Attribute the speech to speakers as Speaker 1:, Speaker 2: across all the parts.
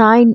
Speaker 1: 9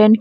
Speaker 1: 10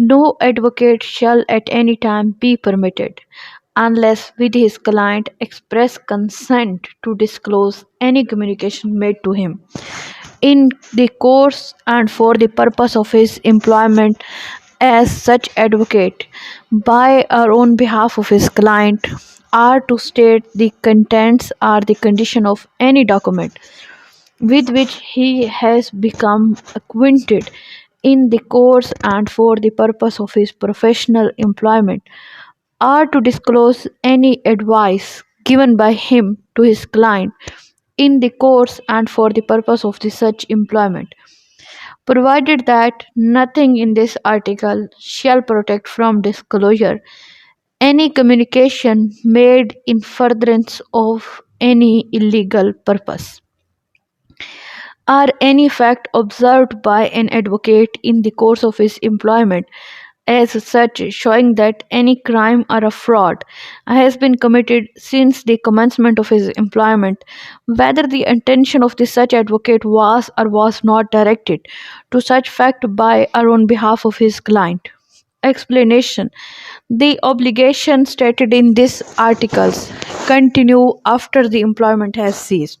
Speaker 1: No advocate shall at any time be permitted, unless with his client express consent, to disclose any communication made to him in the course and for the purpose of his employment as such advocate by or on behalf of his client, or to state the contents or the condition of any document with which he has become acquainted in the course and for the purpose of his professional employment, or to disclose any advice given by him to his client in the course and for the purpose of the such employment, provided that nothing in this article shall protect from disclosure any communication made in furtherance of any illegal purpose, or any fact observed by an advocate in the course of his employment as such showing that any crime or a fraud has been committed since the commencement of his employment, whether the intention of the such advocate was or was not directed to such fact by or on behalf of his client. Explanation. The obligation stated in these articles continue after the employment has ceased.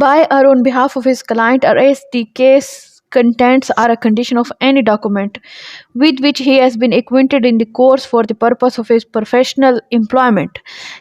Speaker 1: By or on behalf of his client or as the case contents are a condition of any document with which he has been acquainted in the course for the purpose of his professional employment,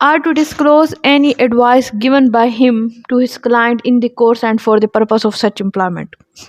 Speaker 1: Are to disclose any advice given by him to his client in the course and for the purpose of such employment.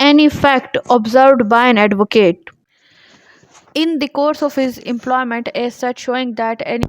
Speaker 1: Any fact observed by an advocate in the course of his employment as such showing that any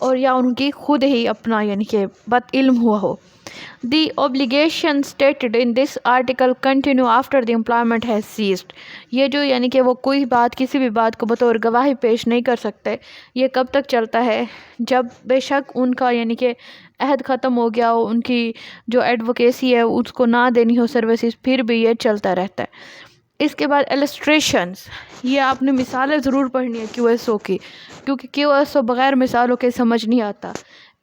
Speaker 1: اور یا ان کی خود ہی اپنا یعنی کہ بد علم ہوا ہو. The obligation stated in this article continue after the employment has ceased. یہ جو یعنی کہ وہ کوئی بات کسی بھی بات کو بطور گواہی پیش نہیں کر سکتے، یہ کب تک چلتا ہے؟ جب بے شک ان کا یعنی کہ عہد ختم ہو گیا ہو، ان کی جو ایڈوکیسی ہے اس کو نہ دینی ہو سروسز، پھر بھی یہ چلتا رہتا ہے. اس کے بعد السٹریشنز، یہ آپ نے مثالیں ضرور پڑھنی ہے کیو ایس او کی، کیونکہ کیو ایس او بغیر مثالوں کے سمجھ نہیں آتا.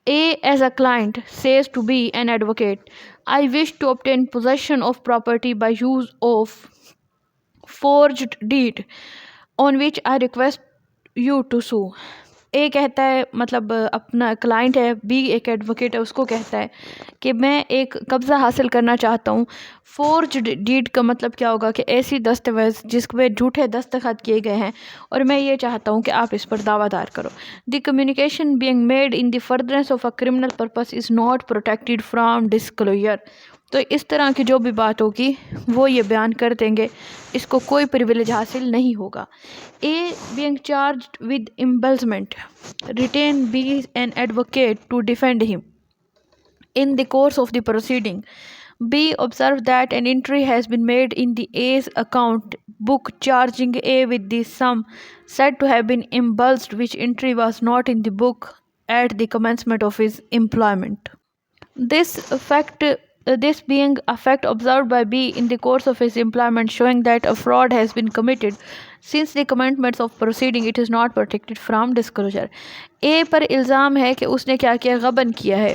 Speaker 1: A as a client says to B an advocate, I wish to obtain possession of property by use of forged deed on which I request you to sue. اے کہتا ہے مطلب اپنا کلائنٹ ہے، بی ایک ایڈوکیٹ ہے، اس کو کہتا ہے کہ میں ایک قبضہ حاصل کرنا چاہتا ہوں. فورجڈ ڈیڈ کا مطلب کیا ہوگا کہ ایسی دستاویز جس پہ جھوٹے دستخط کیے گئے ہیں، اور میں یہ چاہتا ہوں کہ آپ اس پر دعویٰ دار کرو. The communication being made in the furtherance of a criminal purpose is not protected from disclosure. تو اس طرح کی جو بھی بات ہوگی وہ یہ بیان کر دیں گے، اس کو کوئی پریویلیج حاصل نہیں ہوگا. A being charged with embezzlement retain B an advocate to defend him. In the course of the proceeding, B observed that an entry has been made in the A's account book charging A with the sum said to have been embezzled, which entry was not in the book at the commencement of his employment. This being a fact observed by B in the course of his employment, showing that a fraud has been committed since the commencement of proceeding, it is not protected from disclosure. A پر الزام ہے کہ اس نے کیا کیا، غبن کیا ہے،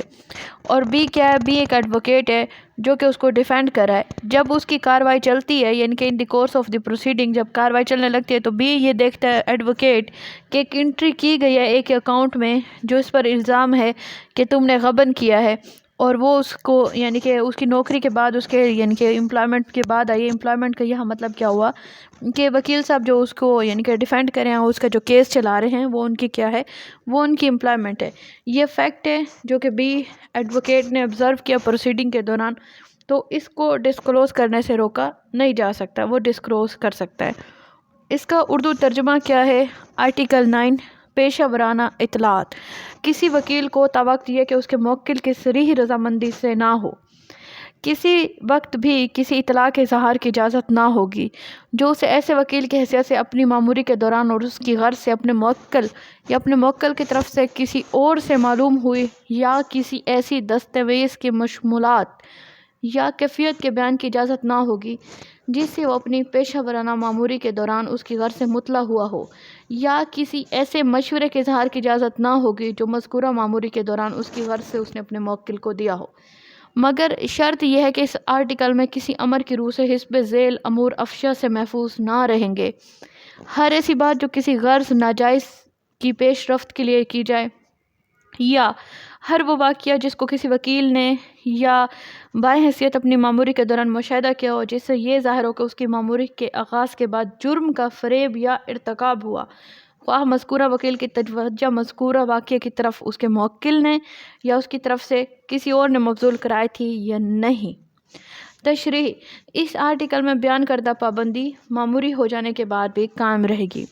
Speaker 1: اور B کیا ہے، B ایک ایڈوکیٹ ہے جو کہ اس کو ڈیفینڈ کر رہا ہے. جب اس کی کاروائی چلتی ہے یعنی کہ in the course of the proceeding, جب کاروائی چلنے لگتی ہے تو B یہ دیکھتا ہے ایڈوکیٹ کہ ایک انٹری کی گئی ہے ایک اکاؤنٹ میں جو اس پر الزام ہے کہ تم نے غبن کیا ہے، اور وہ اس کو یعنی کہ اس کی نوکری کے بعد اس کے یعنی کہ امپلائمنٹ کے بعد آئی. امپلائمنٹ کا یہاں مطلب کیا ہوا کہ وکیل صاحب جو اس کو یعنی کہ ڈیفینڈ کریں، اس کا جو کیس چلا رہے ہیں وہ ان کی کیا ہے، وہ ان کی امپلائمنٹ ہے. یہ فیکٹ ہے جو کہ بی ایڈوکیٹ نے آبزرو کیا پروسیڈنگ کے دوران، تو اس کو ڈسکلوز کرنے سے روکا نہیں جا سکتا، وہ ڈسکلوز کر سکتا ہے. اس کا اردو ترجمہ کیا ہے؟ آرٹیکل 9 پیشہ ورانہ اطلاعات. کسی وکیل کو تاوقت یہ کہ اس کے موکل کی صریح رضامندی سے نہ ہو، کسی وقت بھی کسی اطلاع کے اظہار کی اجازت نہ ہوگی جو اسے ایسے وکیل کی حیثیت سے اپنی ماموری کے دوران اور اس کی غرض سے اپنے موکل یا اپنے موکل کی طرف سے کسی اور سے معلوم ہوئی، یا کسی ایسی دستاویز کے مشمولات یا کیفیت کے بیان کی اجازت نہ ہوگی جس سے وہ اپنی پیشہ ورانہ معموری کے دوران اس کی غرض سے مطلع ہوا ہو، یا کسی ایسے مشورے کے اظہار کی اجازت نہ ہوگی جو مذکورہ معموری کے دوران اس کی غرض سے اس نے اپنے موکل کو دیا ہو. مگر شرط یہ ہے کہ اس آرٹیکل میں کسی امر کی روح سے حسب ذیل امور افشا سے محفوظ نہ رہیں گے. ہر ایسی بات جو کسی غرض ناجائز کی پیش رفت کے لیے کی جائے، یا ہر وہ واقعہ جس کو کسی وکیل نے یا باحیثیت اپنی معموری کے دوران مشاہدہ کیا ہو، جس سے یہ ظاہر ہو کہ اس کی معموری کے آغاز کے بعد جرم کا فریب یا ارتکاب ہوا، خواہ مذکورہ وکیل کی توجہ مذکورہ واقعے کی طرف اس کے موکل نے یا اس کی طرف سے کسی اور نے مبذول کرائی تھی یا نہیں. تشریح: اس آرٹیکل میں بیان کردہ پابندی معموری ہو جانے کے بعد بھی قائم رہے گی.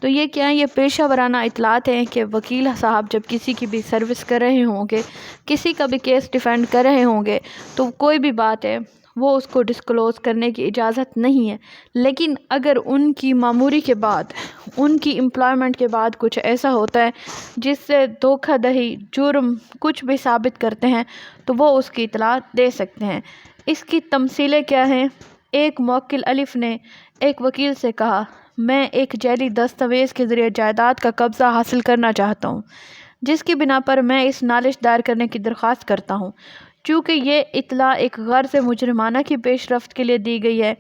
Speaker 1: تو یہ کیا ہیں؟ یہ پیشہ ورانہ اطلاعات ہیں کہ وکیل صاحب جب کسی کی بھی سروس کر رہے ہوں گے، کسی کا بھی کیس ڈیفینڈ کر رہے ہوں گے، تو کوئی بھی بات ہے وہ اس کو ڈسکلوز کرنے کی اجازت نہیں ہے. لیکن اگر ان کی معموری کے بعد، ان کی امپلائمنٹ کے بعد کچھ ایسا ہوتا ہے جس سے دھوکہ دہی، جرم کچھ بھی ثابت کرتے ہیں، تو وہ اس کی اطلاع دے سکتے ہیں. اس کی تمثیلیں کیا ہیں؟ ایک موکل الف نے ایک وکیل سے کہا، میں ایک جعلی دستاویز کے ذریعے جائیداد کا قبضہ حاصل کرنا چاہتا ہوں، جس کی بنا پر میں اس نالش دائر کرنے کی درخواست کرتا ہوں. چونکہ یہ اطلاع ایک غرض مجرمانہ کی پیش رفت کے لیے دی گئی ہے،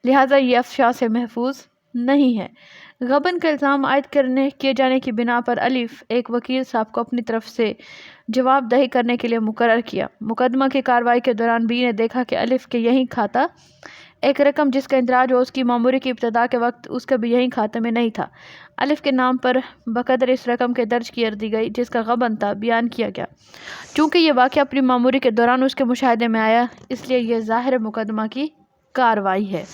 Speaker 1: لہٰذا یہ افشا سے محفوظ نہیں ہے. غبن کا الزام عائد کیے جانے کی بنا پر الف ایک وکیل صاحب کو اپنی طرف سے جواب دہی کرنے کے لیے مقرر کیا. مقدمہ کی کارروائی کے دوران بی نے دیکھا کہ الف کے یہی کھاتا ایک رقم جس کا اندراج ہو اس کی معموری کی ابتدا کے وقت اس کا بھی یہی کھاتے میں نہیں تھا. الف کے نام پر بقدر اس رقم کے درج کر دی گئی جس کا غبن تھا بیان کیا گیا. چونکہ یہ واقعہ اپنی معموری کے دوران اس کے مشاہدے میں آیا، اس لیے یہ ظاہر مقدمہ کی کارروائی ہے.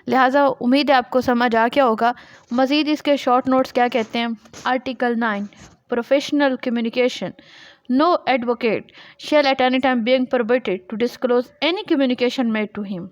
Speaker 1: لہٰذا امید ہے آپ کو سمجھ آ گیا ہوگا. مزید اس کے شارٹ نوٹس کیا کہتے ہیں؟ Article 9 professional communication. No advocate shall at any time being permitted to disclose any communication made to him.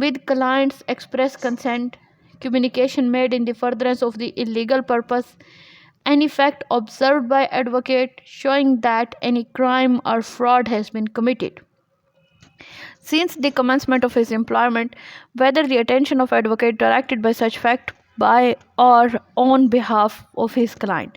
Speaker 1: with client's express consent, communication made in the furtherance of the illegal purpose, any fact observed by advocate showing that any crime or fraud has been committed since the commencement of his employment, whether the attention of advocate directed by such fact by or on behalf of his client.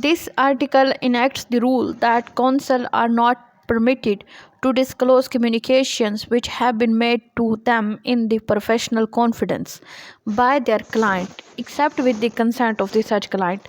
Speaker 1: This article enacts the rule that counsel are not permitted to disclose communications which have been made to them in the professional confidence by their client except with the consent of the such client.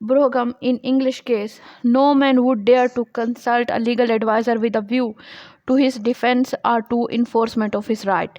Speaker 1: Brougham in English case, no man would dare to consult a legal advisor with a view to his defense or to enforcement of his right.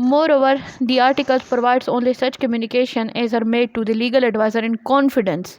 Speaker 1: Moreover, the article provides only such communication as are made to the legal advisor in confidence.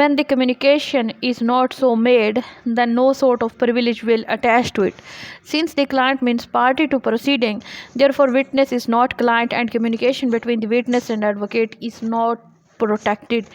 Speaker 1: When the communication is not so made, then no sort of privilege will attach to it. Since the client means party to proceeding, therefore witness is not client and communication between the witness and advocate is not protected.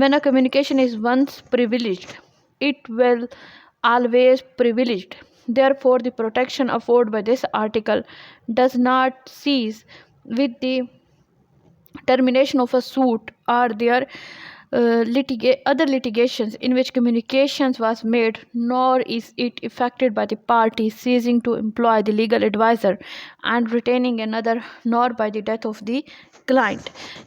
Speaker 1: When a communication is once privileged, it will always privileged. Therefore, the protection afforded by this article does not cease with the termination of a suit or their other litigations in which communications was made, nor is it affected by the party ceasing to employ the legal advisor and retaining another, nor by the death of the client.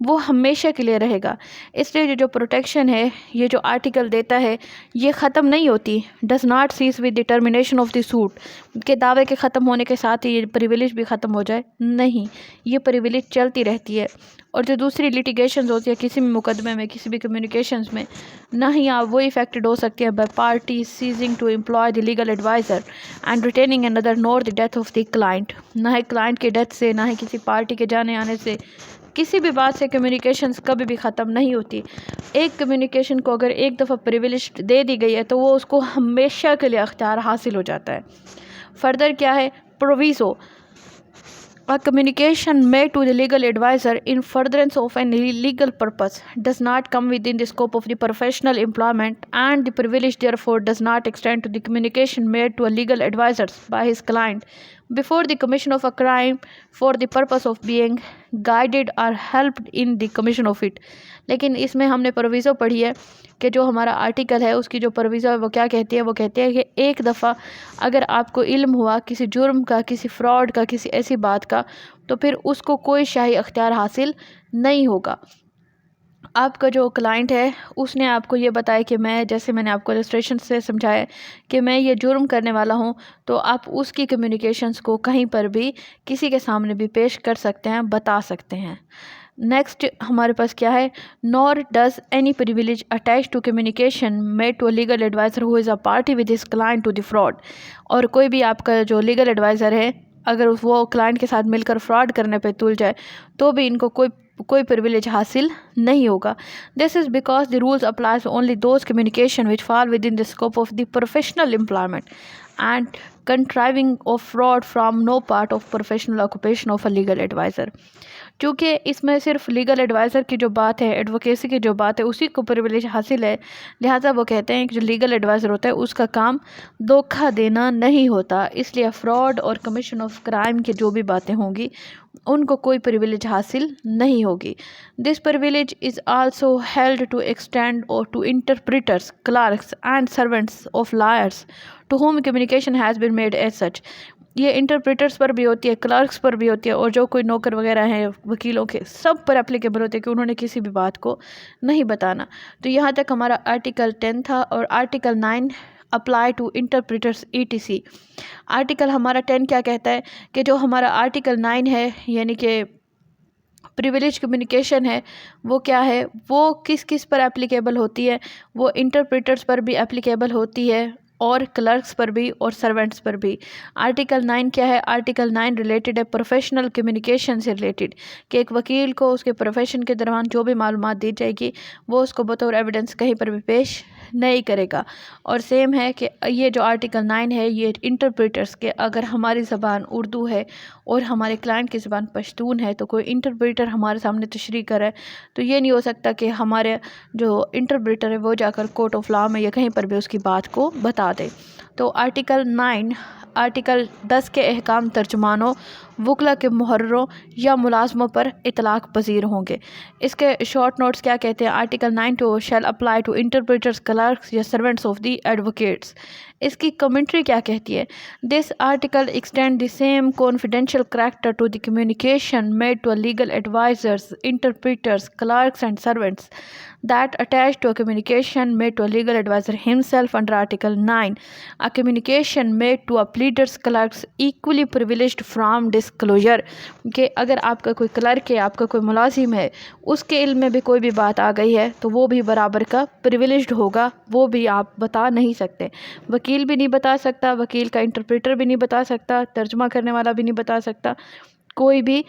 Speaker 1: وہ ہمیشہ کے لیے رہے گا. اس لیے یہ جو protection ہے، یہ جو آرٹیکل دیتا ہے، یہ ختم نہیں ہوتی. Does not cease with the termination of the suit, کہ دعوے کے ختم ہونے کے ساتھ ہی یہ پریویلیج بھی ختم ہو جائے. نہیں، یہ پریویلیج چلتی رہتی ہے. اور جو دوسری لیٹیگیشنز ہوتی ہے کسی بھی مقدمے میں، کسی بھی کمیونیکیشنز میں، نہ ہی آپ وہ افیکٹڈ ہو سکتے ہیں by party ceasing to employ the legal adviser and retaining another nor the death of the client. نہ ہی کلائنٹ کے ڈیتھ سے، نہ ہی کسی پارٹی کے جانے آنے سے، کسی بھی بات سے کمیونیکیشنز کبھی بھی ختم نہیں ہوتی. ایک کمیونیکیشن کو اگر ایک دفعہ پریویلیج دے دی گئی ہے تو وہ اس کو ہمیشہ کے لیے اختیار حاصل ہو جاتا ہے. فردر کیا ہے؟ Proviso. A communication made to the legal advisor in furtherance of an legal purpose does not come within the scope of the professional employment, and the privilege therefore does not extend to the communication made to a legal advisor by his client before the commission of a crime for the purpose of being guided or helped in the commission of it. لیکن اس میں ہم نے proviso پڑھی ہے کہ جو ہمارا article ہے اس کی جو پروویزو ہے وہ کیا کہتی ہے؟ وہ کہتی ہے کہ ایک دفعہ اگر آپ کو علم ہوا کسی جرم کا، کسی فراڈ کا، کسی ایسی بات کا، تو پھر اس کو کوئی شاہی اختیار حاصل نہیں ہوگا. آپ کا جو کلائنٹ ہے اس نے آپ کو یہ بتایا کہ میں، جیسے میں نے آپ کو السٹریشن سے سمجھایا کہ میں یہ جرم کرنے والا ہوں، تو آپ اس کی کمیونیکیشنز کو کہیں پر بھی کسی کے سامنے بھی پیش کر سکتے ہیں، بتا سکتے ہیں. نیکسٹ ہمارے پاس کیا ہے؟ Nor does any privilege attach to communication made to a legal adviser who is a party with his client to the fraud. اور کوئی بھی آپ کا جو لیگل ایڈوائزر ہے اگر وہ کلائنٹ کے ساتھ مل کر فراڈ کرنے پہ تل جائے تو بھی ان کو کوئی پریویلیج حاصل نہیں ہوگا. This is because the rules applies only those communication which fall within the scope of the professional employment and contriving of fraud from no part of professional occupation of a legal adviser. چونکہ اس میں صرف legal adviser کی جو بات ہے، advocacy کی جو بات ہے، اسی کو پریویلیج حاصل ہے. لہٰذا وہ کہتے ہیں کہ جو لیگل ایڈوائزر ہوتا ہے اس کا کام دھوکہ دینا نہیں ہوتا. اس لیے فراڈ اور کمیشن آف کرائم کی جو بھی باتیں ہوں گی ان کو کوئی پریویلیج حاصل نہیں ہوگی. This privilege is also held to extend اور to interpreters, clerks and servants of lawyers to whom communication has been made as such. یہ انٹرپریٹرس پر بھی ہوتی ہے، کلرکس پر بھی ہوتی ہے، اور جو کوئی نوکر وغیرہ ہیں وکیلوں کے، سب پر اپلیکیبل ہوتی ہے کہ انہوں نے کسی بھی بات کو نہیں بتانا. تو یہاں تک ہمارا آرٹیکل 10 تھا. اور article 9 apply to interpreters ETC. Article ہمارا 10 کیا کہتا ہے کہ جو ہمارا آرٹیکل 9 ہے، یعنی کہ پریویلیج کمیونیکیشن ہے، وہ کیا ہے، وہ کس کس پر اپلیکیبل ہوتی ہے؟ وہ انٹرپریٹرس پر بھی اپلیکیبل ہوتی ہے، اور کلرکس پر بھی، اور سرونٹس پر بھی. آرٹیکل 9 کیا ہے؟ آرٹیکل 9 ریلیٹڈ ہے پروفیشنل کمیونیکیشن سے ریلیٹڈ، کہ ایک وکیل کو اس کے پروفیشن کے دوران جو بھی معلومات دی جائے گی وہ اس کو بطور ایویڈنس کہیں پر بھی پیش نہیں کرے گا. اور سیم ہے کہ یہ جو آرٹیکل 9 ہے یہ انٹرپریٹرس کے، اگر ہماری زبان اردو ہے اور ہمارے کلائنٹ کی زبان پشتون ہے تو کوئی انٹرپریٹر ہمارے سامنے تشریح کرے تو یہ نہیں ہو سکتا کہ ہمارے جو انٹرپریٹر ہے وہ جا کر کورٹ آف لاء میں یا کہیں پر بھی اس کی بات کو بتا دے. تو آرٹیکل 9 آرٹیکل 10 کے احکام ترجمانوں، وکلا کے محرروں یا ملازموں پر اطلاق پذیر ہوں گے. اس کے شارٹ نوٹس کیا کہتے ہیں؟ Article 9 shall apply to interpreters, clerks یا سرونٹس آف دی ایڈوکیٹس. اس کی کمنٹری کیا کہتی ہے؟ This article extend the same confidential character to the communication made to legal advisers, interpreters, clerks and servants that attached to a communication made to a legal advisor himself under Article 9. A communication made to a pleader's clerks equally privileged from disclosure. کہ اگر آپ کا کوئی clerk ہے، آپ کا کوئی ملازم ہے، اس کے علم میں بھی کوئی بھی بات آ گئی ہے تو وہ بھی برابر کا پریویلیجڈ ہوگا، وہ بھی آپ بتا نہیں سکتے. وکیل بھی نہیں بتا سکتا، وکیل کا انٹرپریٹر بھی نہیں بتا سکتا، ترجمہ کرنے والا بھی نہیں بتا سکتا، کوئی بھی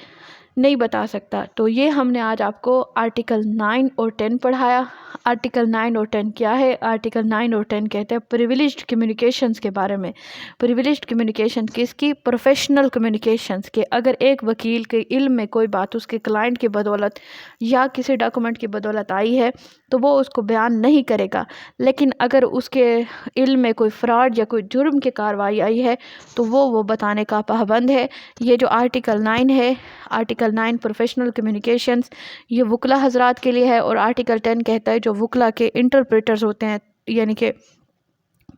Speaker 1: نہیں بتا سکتا. تو یہ ہم نے آج آپ کو آرٹیکل 9 اور 10 پڑھایا. آرٹیکل 9 اور 10 کیا ہے؟ آرٹیکل 9 اور 10 کہتے ہیں پریویلیجڈ کمیونیکیشنز کے بارے میں. پریویلیجڈ کمیونیکیشن کس کی؟ پروفیشنل کمیونیکیشنز کے. اگر ایک وکیل کے علم میں کوئی بات اس کے کلائنٹ کی بدولت یا کسی ڈاکومنٹ کی بدولت آئی ہے تو وہ اس کو بیان نہیں کرے گا، لیکن اگر اس کے علم میں کوئی فراڈ یا کوئی جرم کی کارروائی آئی ہے تو وہ بتانے کا پابند ہے. یہ جو آرٹیکل 9 ہے، آرٹیکل 9 پروفیشنل کمیونیکیشنز، یہ وکلا حضرات کے لیے ہے. اور آرٹیکل 10 کہتا ہے جو وکلا کے انٹرپریٹرز ہوتے ہیں، یعنی کہ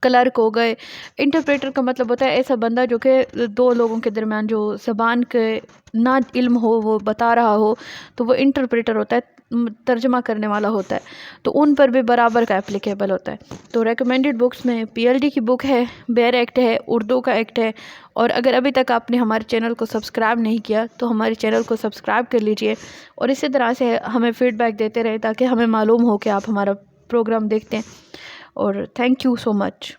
Speaker 1: کلرک ہو گئے. انٹرپریٹر کا مطلب ہوتا ہے ایسا بندہ جو کہ دو لوگوں کے درمیان جو زبان کے نہ علم ہو وہ بتا رہا ہو تو وہ انٹرپریٹر ہوتا ہے، ترجمہ کرنے والا ہوتا ہے. تو ان پر بھی برابر کا اپلیکیبل ہوتا ہے. تو ریکمینڈڈ بکس میں PLD کی بک ہے، بیر ایکٹ ہے، اردو کا ایکٹ ہے. اور اگر ابھی تک آپ نے ہمارے چینل کو سبسکرائب نہیں کیا تو ہمارے چینل کو سبسکرائب کر لیجئے، اور اسی طرح سے ہمیں فیڈ بیک دیتے رہے تاکہ ہمیں معلوم ہو کہ آپ ہمارا پروگرام دیکھتے ہیں. اور تھینک یو سو مچ.